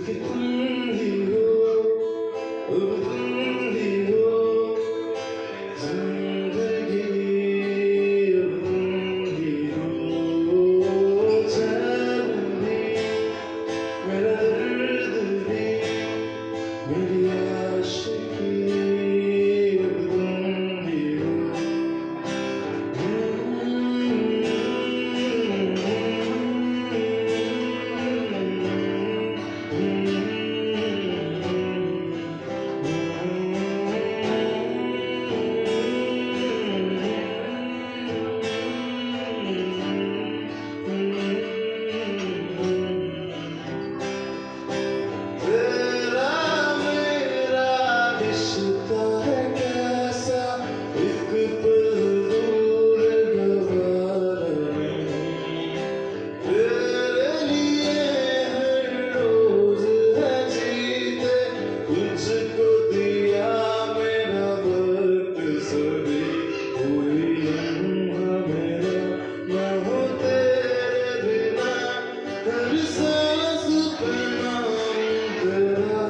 कि तुम ही हो, अब तुम ही हो जिंदगी, अब तुम ही हो चैन भी, मेरा दर्द भी, मेरी आशिकी, अब तुम ही हो। तेरा मेरा रिश्ता है कैसा, एक पल दूर गवारा, तेरे लिए हर रोज है जीते, तुझको दिया मेरा वक्त सभी, कोई लम्हा मेरा ना हो तेरे बिना, हर सांस पे नाम तेरा,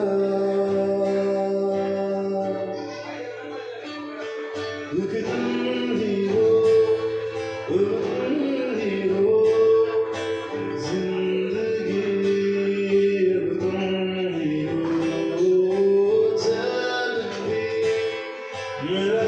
क्योंकि तुम ही हो, तुम ही हो जिंदगी, अब तुम ही हो चैन भी, मेरा